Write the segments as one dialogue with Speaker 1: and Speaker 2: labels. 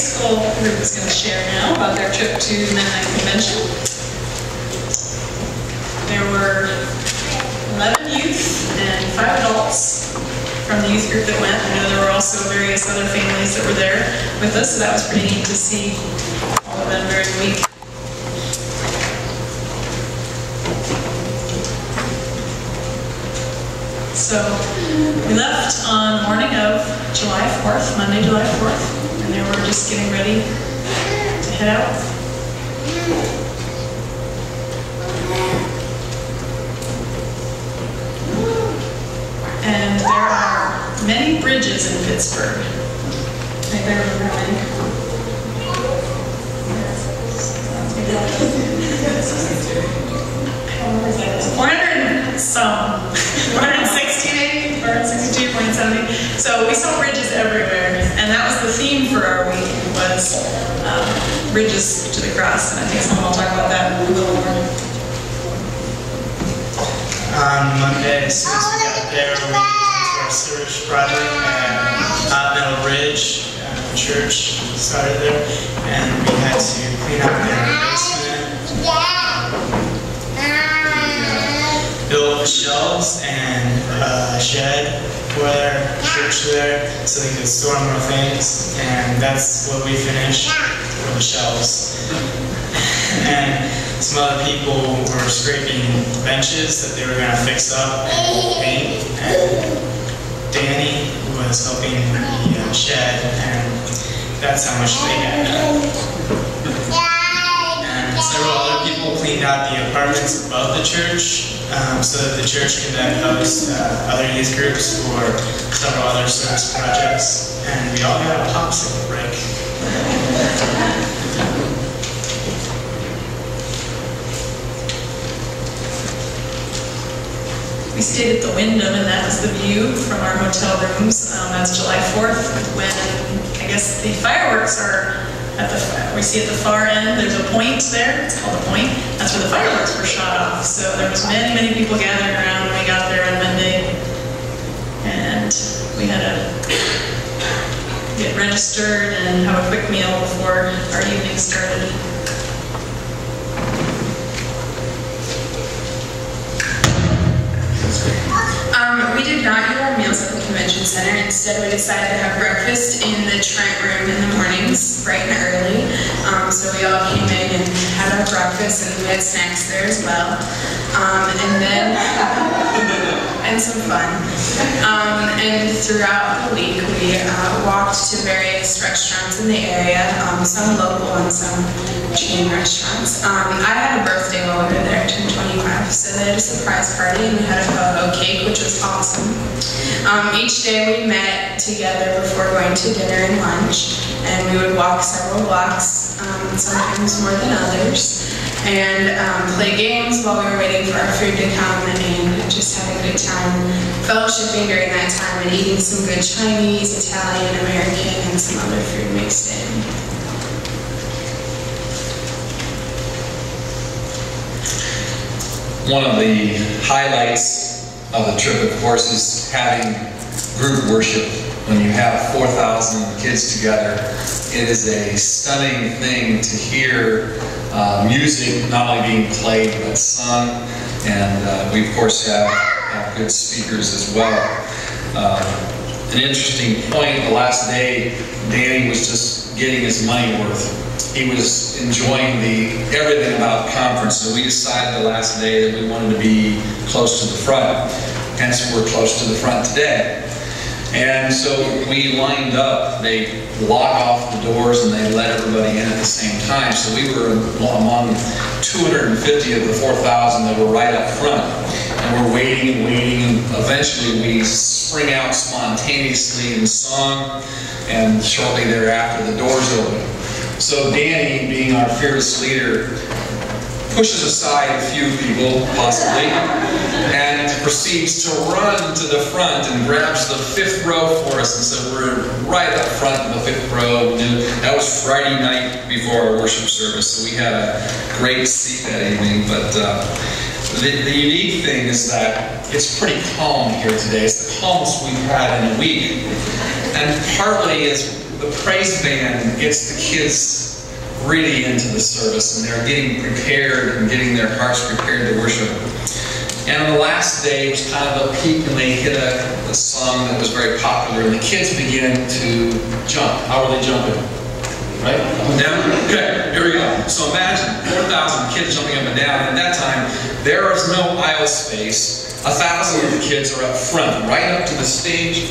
Speaker 1: school group is going to share now about their trip to Mennonite Convention. There were 11 youth and 5 adults from the youth group that went. I know there were also various other families that were there with us, so that was pretty neat to see all of them during the week. So we left on the morning of July 4th, Monday, July 4th, and they were just getting ready to head out. And there are many bridges in Pittsburgh. Anybody remember how many? 460 maybe, 462.70. So we saw bridges everywhere, and that was the theme for our week, was bridges to the cross, and I think someone will talk about that a little more.
Speaker 2: On Monday, as soon as we got there, we went to our sewage project at Metal Bridge Church. We started there, and we had to clean out their basement. Built the shelves and a shed for their church there, so they could store more things. And that's what we finished, were the shelves. And some other people were scraping benches that they were going to fix up and paint. And Danny was helping the shed, and that's how much they had done. And several other people cleaned out the apartments above the church, so that the church could then host other youth groups for several other service projects. And we all got a popsicle break.
Speaker 1: We stayed at the Wyndham, and that was the view from our hotel rooms. That's July 4th, when I guess the fireworks are at we see at the far end. There's a point there. It's called a point. That's where the fireworks were shot off. So there was many, many people gathering around when we got there on Monday, and we had to get registered and have a quick meal before our evening started.
Speaker 3: We did not eat our meals at the convention center. Instead, we decided to have breakfast in the Trent room in the mornings, bright and early. So we all came in and had our breakfast, and we had snacks there as well. And some fun. And throughout the week, we walked to various restaurants in the area, some local and some chain restaurants. I had a birthday while we were there, I turned 25, so they had a surprise party, and we had a ho-ho cake, which was awesome. Each day we met together before going to dinner and lunch, and we would walk several blocks, sometimes more than others, and play games while we were waiting for our food to come, and just have a good time fellowshipping during that time and eating some good Chinese, Italian, American, and some other food mixed in.
Speaker 4: One of the highlights of the trip, of course, is having group worship. When you have 4,000 kids together, it is a stunning thing to hear music not only being played but sung, and we of course have good speakers as well. An interesting point, the last day, Danny was just getting his money worth. He was enjoying everything about conference, so we decided the last day that we wanted to be close to the front. Hence, we're close to the front today. And so we lined up. They lock off the doors and they let everybody in at the same time. So we were among 250 of the 4,000 that were right up front. And we're waiting and waiting, and eventually we spring out spontaneously in song, and shortly thereafter the doors open. So Danny, being our fearless leader, pushes aside a few people, possibly, and proceeds to run to the front and grabs the 5th row for us. And so we're right up front of the 5th row. That was Friday night before our worship service, so we had a great seat that evening. But the unique thing is that it's pretty calm here today. It's the calmest we've had in a week. And partly is the praise band gets the kids really into the service, and they're getting prepared and getting their hearts prepared to worship. And on the last day, it was kind of a peak, and they hit a song that was very popular, and the kids began to jump. How are they jumping? Right? Up and down? Okay, here we go. So imagine 4,000 kids jumping up and down. At that time, there is no aisle space. 1,000 of the kids are up front, right up to the stage,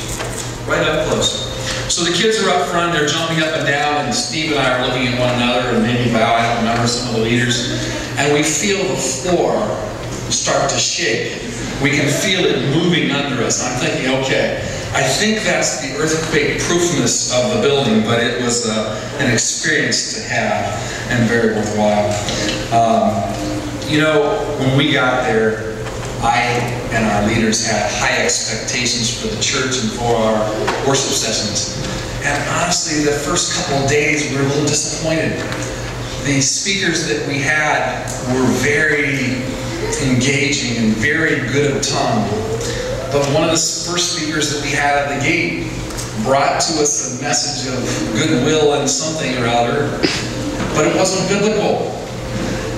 Speaker 4: right up close. So the kids are up front, they're jumping up and down, and Steve and I are looking at one another, and maybe Val, I don't remember, some of the leaders, and we feel the floor start to shake. We can feel it moving under us. I'm thinking, okay, I think that's the earthquake-proofness of the building, but it was an experience to have and very worthwhile. You know, when we got there, I and our leaders had high expectations for the church and for our worship sessions. And honestly, the first couple of days we were a little disappointed. The speakers that we had were very engaging and very good of tongue. But one of the first speakers that we had at the gate brought to us a message of goodwill and something or other, but it wasn't biblical.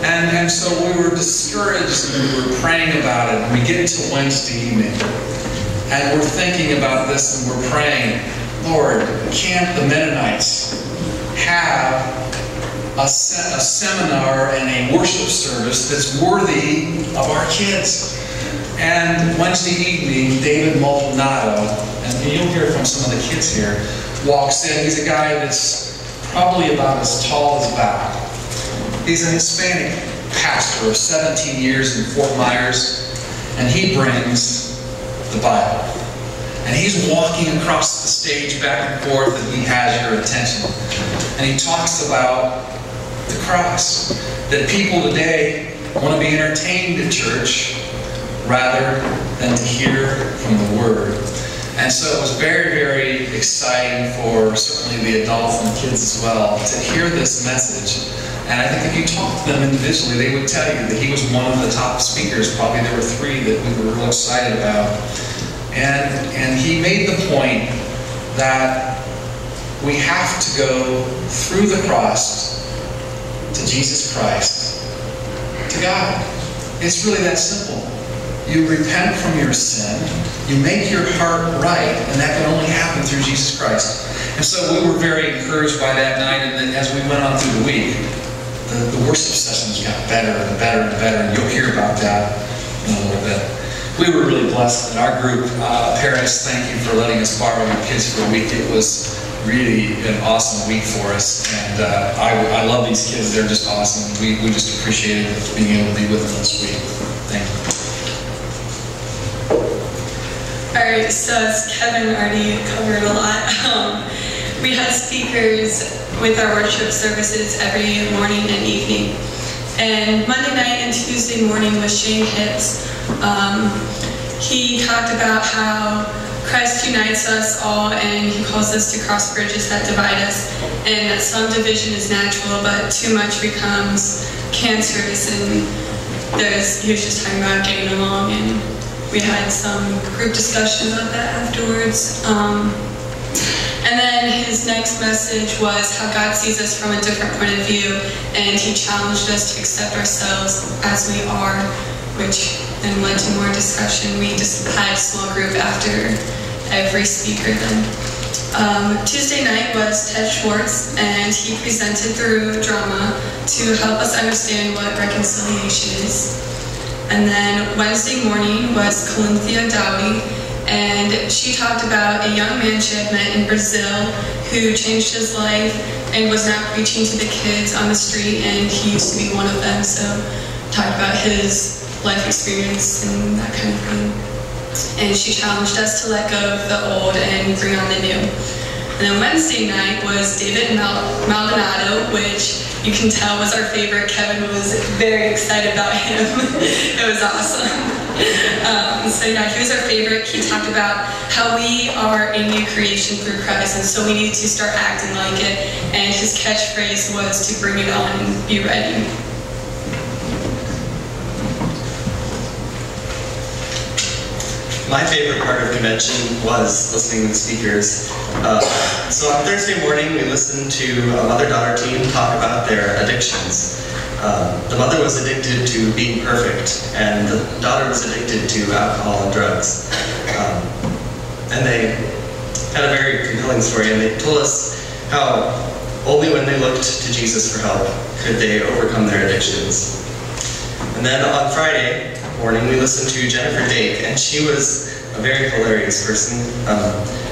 Speaker 4: And so we were discouraged, and we were praying about it. And we get to Wednesday evening, and we're thinking about this, and we're praying, Lord, can't the Mennonites have a seminar and a worship service that's worthy of our kids? And Wednesday evening, David Maldonado, and you'll hear from some of the kids here, walks in. He's a guy that's probably about as tall as Val. He's an Hispanic pastor of 17 years in Fort Myers, and he brings the Bible. And he's walking across the stage back and forth, and he has your attention. And he talks about the cross, that people today want to be entertained at church rather than to hear from the Word. And so it was very, very exciting for certainly the adults and the kids as well to hear this message. And I think if you talk to them individually, they would tell you that he was one of the top speakers. Probably there were 3 that we were real excited about. And he made the point that we have to go through the cross to Jesus Christ, to God. It's really that simple. You repent from your sin, you make your heart right, and that can only happen through Jesus Christ. And so we were very encouraged by that night, and then as we went on through the week, the worship sessions got better and better and better, and you'll hear about that in a little bit. We were really blessed in our group. Parents, thank you for letting us borrow your kids for a week. It was really an awesome week for us, and I love these kids. They're just awesome. We just appreciated being able to be with them this week. Thank you.
Speaker 5: Alright, so as Kevin already covered a lot, we had speakers with our worship services every morning and evening. And Monday night and Tuesday morning was Shane Hicks. He talked about how Christ unites us all, and he calls us to cross bridges that divide us, and that some division is natural, but too much becomes cancerous. And he was just talking about getting along, and we had some group discussion about that afterwards. And then his next message was how God sees us from a different point of view, and he challenged us to accept ourselves as we are, which then led to more discussion. We just had a small group after every speaker then. Tuesday night was Ted Schwartz, and he presented through drama to help us understand what reconciliation is. And then Wednesday morning was Colinthia Dowdy, and she talked about a young man she had met in Brazil who changed his life and was now preaching to the kids on the street, and he used to be one of them, so talked about his life experience and that kind of thing. And she challenged us to let go of the old and bring on the new. And then Wednesday night was David Maldonado, which you can tell was our favorite. Kevin was very excited about him. It was awesome. So yeah, he was our favorite. He talked about how we are a new creation through Christ, and so we need to start acting like it. And his catchphrase was to bring it on and be ready.
Speaker 6: My favorite part of convention was listening to the speakers. So on Thursday morning, we listened to a mother-daughter team talk about their addictions. The mother was addicted to being perfect, and the daughter was addicted to alcohol and drugs. And they had a very compelling story, and they told us how only when they looked to Jesus for help could they overcome their addictions. And then on Friday morning, we listened to Jennifer Dake, and she was a very hilarious person.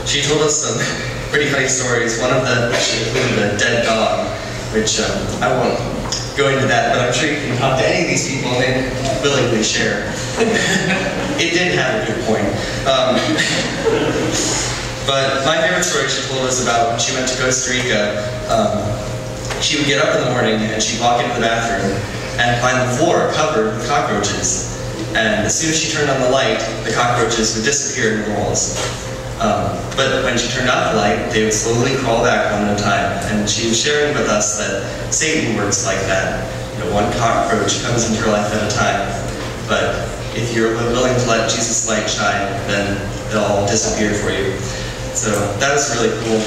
Speaker 6: She told us some pretty funny stories. One of them, she included a dead dog, which I won't go into that, but I'm sure you can talk to any of these people and they'd willingly share. It did have a good point. But my favorite story she told us about when she went to Costa Rica, she would get up in the morning and she'd walk into the bathroom and find the floor covered with cockroaches. And as soon as she turned on the light, the cockroaches would disappear in the walls. But when she turned off the light, they would slowly crawl back one at a time. And she was sharing with us that Satan works like that. You know, one cockroach comes into your life at a time. But if you're willing to let Jesus' light shine, then they'll all disappear for you. So that was a really cool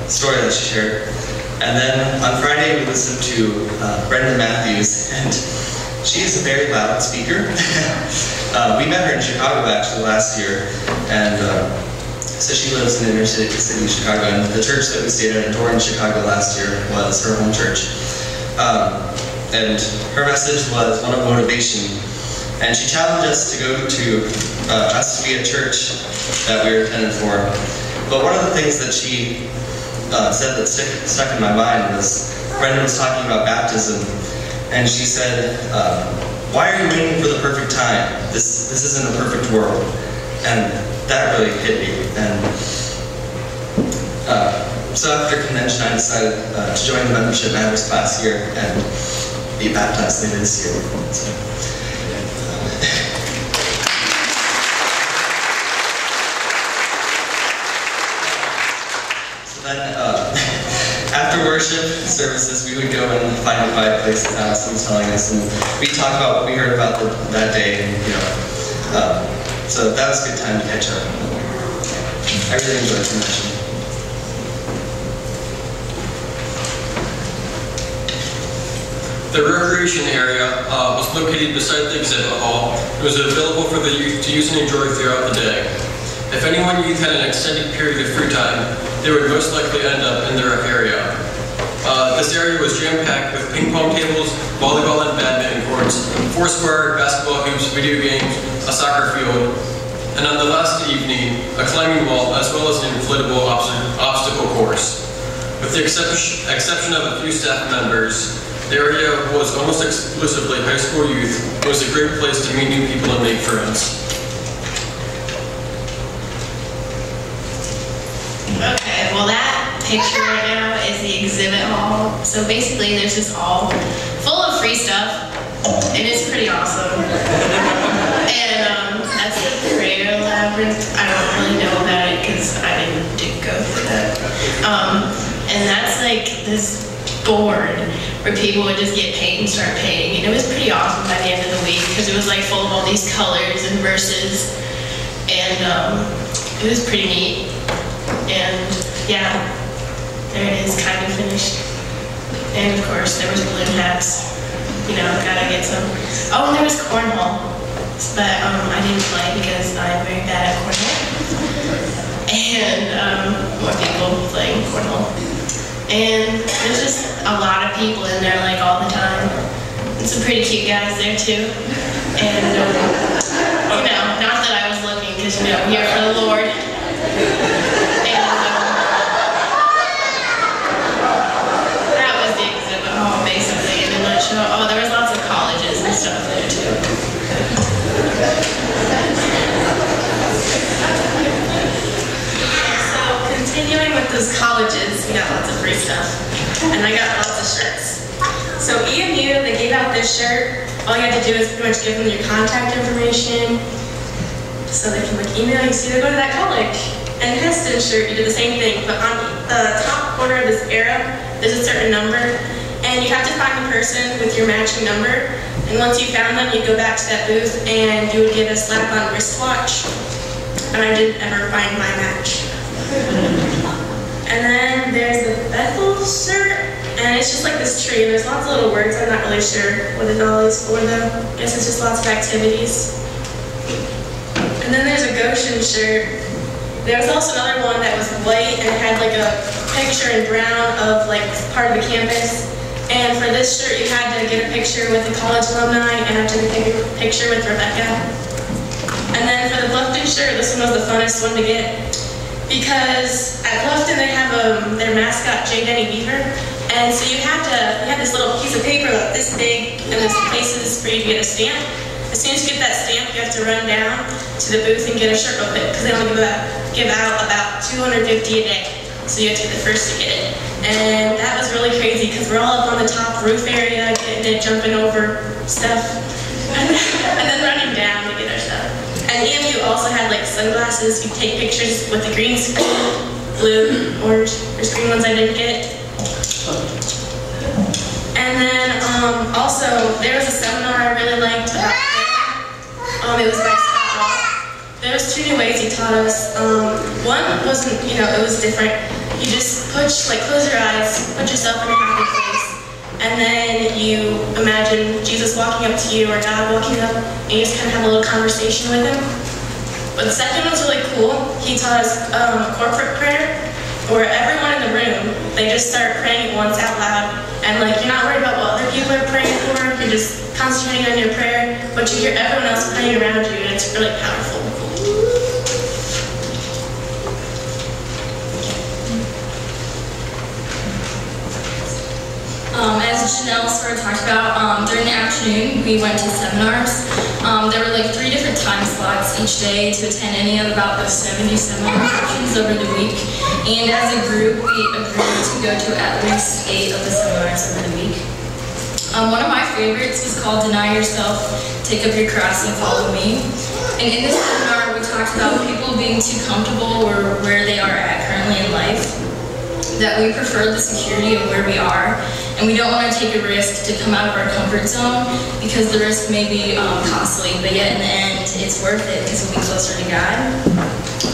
Speaker 6: story that she shared. And then on Friday, we listened to Brenda Matthews, and she is a very loud speaker. We met her in Chicago actually last year, and so she lives in the inner city of Chicago, and the church that we stayed at in Doran, Chicago last year was her home church. And her message was one of motivation, and she challenged us to go to us to be a church that we were intended for. But one of the things that she said that stuck in my mind was Brenda was talking about baptism, and she said, why are you waiting for the perfect time? This isn't a perfect world. And that really hit me. And so after convention, I decided to join the Membership Matters class here and be baptized later this year. So then, after worship services, we would go and find a quiet place that Allison was telling us, and we'd talk about what we heard about that day, and so that was a good time to catch up. I really enjoyed convention.
Speaker 7: The recreation area was located beside the exhibit hall. It was available for the youth to use and enjoy throughout the day. If any one youth had an extended period of free time, they would most likely end up in the rec area. This area was jam-packed with ping pong tables, volleyball and badminton courts, foursquare, basketball hoops, video games, a soccer field, and on the last evening, a climbing wall as well as an inflatable obstacle course. With the exception of a few staff members, the area was almost exclusively high school youth. It was a great place to meet new people and make friends.
Speaker 8: Okay, well that picture right now is the exhibit hall. So basically there's this all full of free stuff, and it's pretty awesome. And that's the prayer labyrinth. I don't really know about it because I didn't go through that. And that's like this board where people would just get paint and start painting. And it was pretty awesome by the end of the week because it was like full of all these colors and verses. And it was pretty neat. And yeah, there it is, kind of finished. And of course, there was balloon hats. You know, gotta get some. Oh, and there was cornhole. But I didn't play because I'm very bad at cornhole. And more people playing cornhole. And there's just a lot of people in there like all the time. And some pretty cute guys there too. And you know, not that I was looking because you know, I'm here for the Lord. Basically, in a nutshell. Oh, there was lots of colleges and stuff there too.
Speaker 9: So, continuing with those colleges, we got lots of free stuff. And I got lots of shirts. So EMU, they gave out this shirt. All you had to do is pretty much give them your contact information so they can like email you so you go to that college. And Heston shirt, you do the same thing, but on the top corner of this arrow, there's a certain number. And you have to find the person with your matching number. And once you found them, you go back to that booth and you would get a slap-on wristwatch. And I didn't ever find my match. And then there's the Bethel shirt, and it's just like this tree, and there's lots of little words. I'm not really sure what it all is for, though. I guess it's just lots of activities. And then there's a Goshen shirt. There was also another one that was white, and it had like a picture in brown of like part of the campus. And for this shirt, you had to get a picture with the college alumni, and I took a picture with Rebecca. And then for the Bluffton shirt, this one was the funnest one to get, because at Bluffton they have their mascot, J. Denny Beaver, and so you had this little piece of paper like this big, and there's places for you to get a stamp. As soon as you get that stamp, you have to run down to the booth and get a shirt with it, because they only give out about 250 a day, so you have to be the first to get it. And that was really crazy, because we're all up on the top roof area, getting it, jumping over stuff, and then running down to get our stuff. And EMU also had like sunglasses. You take pictures with the green screen, blue, orange. There's green ones I didn't get. And then also there was a seminar I really liked about it was by Scott Roth. There was 2 new ways he taught us. One wasn't, it was different. You just close your eyes, put yourself in a happy place. And then you imagine Jesus walking up to you or God walking up, and you just kind of have a little conversation with him. But the second one was really cool. He taught us corporate prayer, where everyone in the room, they just start praying at once out loud. And like, you're not worried about what other people are praying for, you're just concentrating on your prayer, but you hear everyone else praying around you, and it's really powerful.
Speaker 10: As Janelle sort of talked about, during the afternoon we went to seminars. There were like 3 different time slots each day to attend any of about the 70 seminar sessions over the week. And as a group, we agreed to go to at least 8 of the seminars over the week. One of my favorites was called Deny Yourself, Take Up Your Cross and Follow Me. And in this seminar, we talked about people being too comfortable or where they are at currently in life, that we prefer the security of where we are, and we don't want to take a risk to come out of our comfort zone because the risk may be costly, but yet in the end, it's worth it because we'll be closer to God.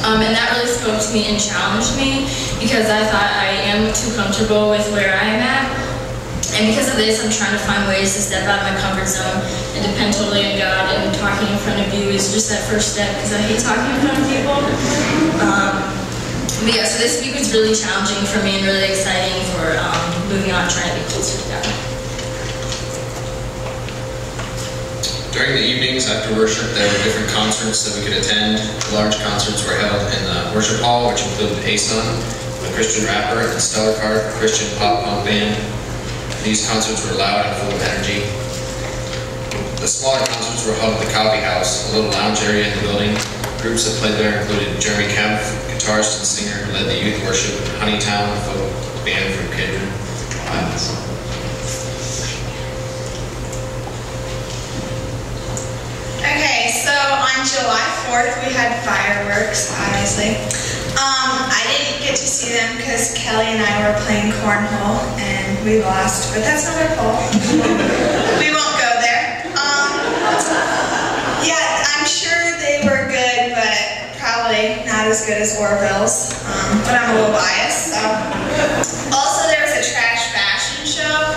Speaker 10: And that really spoke to me and challenged me because I thought I am too comfortable with where I am at. And because of this, I'm trying to find ways to step out of my comfort zone and depend totally on God, and talking in front of you is just that first step because I hate talking in front of people. But yeah, so this week was really challenging for me and really exciting for moving on, trying to be closer to God.
Speaker 11: During the evenings after worship, there were different concerts that we could attend. Large concerts were held in the worship hall, which included ASUN, a Christian rapper, and Stellar Cart, a Christian pop-punk band. These concerts were loud and full of energy. The smaller concerts were held at the Coffee House, a little lounge area in the building. Groups that played there included Jeremy Kempf, guitarist and singer who led the youth worship, and Honeytown, a folk band from Kidron, Ohio.
Speaker 12: Okay, so on July 4th we had fireworks, obviously. I didn't get to see them because Kelly and I were playing cornhole and we lost, but that's not our fault. We won't go there. Yeah, I'm sure they were good, but probably not as good as Orville's. But I'm a little biased, so. Also, there was a trash fashion show.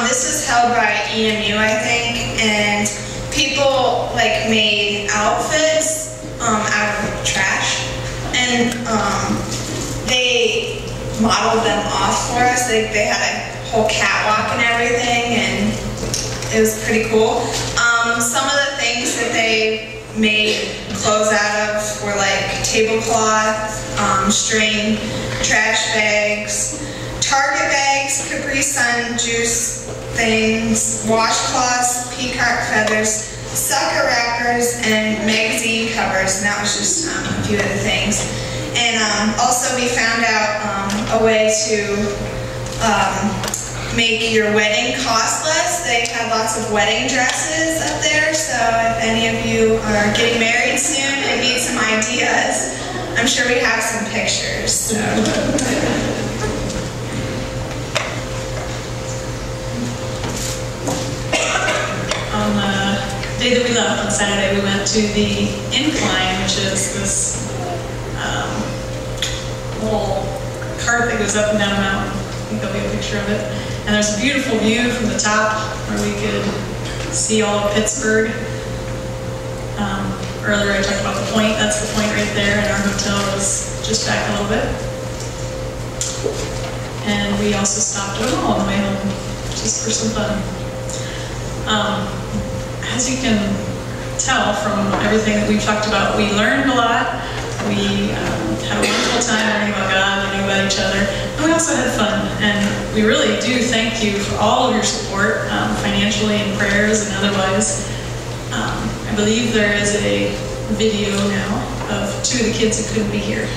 Speaker 12: This was held by EMU, I think, and people like made outfits out of trash, and they modeled them off for us. They had a whole catwalk and everything, and it was pretty cool. Some of the things that they made clothes out of were like tablecloth, string, trash bags, Target bags, Capri Sun juice things, washcloths, peacock feathers, sucker wrappers, and magazine covers, and that was just a few of the things. And also we found out a way to make your wedding cost less. They had lots of wedding dresses up there, so if any of you are getting married soon and need some ideas, I'm sure we have some pictures. So.
Speaker 1: On the day that we left on Saturday, we went to the Incline, which is this little cart that goes up and down a mountain. I think there'll be a picture of it. And there's a beautiful view from the top where we could see all of Pittsburgh. Earlier I talked about the point. That's the point right there, and our hotel is just back a little bit. And we also stopped at a mall on the way home, just for some fun. As you can tell from everything that we've talked about, we learned a lot. We had a wonderful time learning about God, learning about each other, and we also had fun. And we really do thank you for all of your support, financially and prayers and otherwise. I believe there is a video now of 2 of the kids who couldn't be here.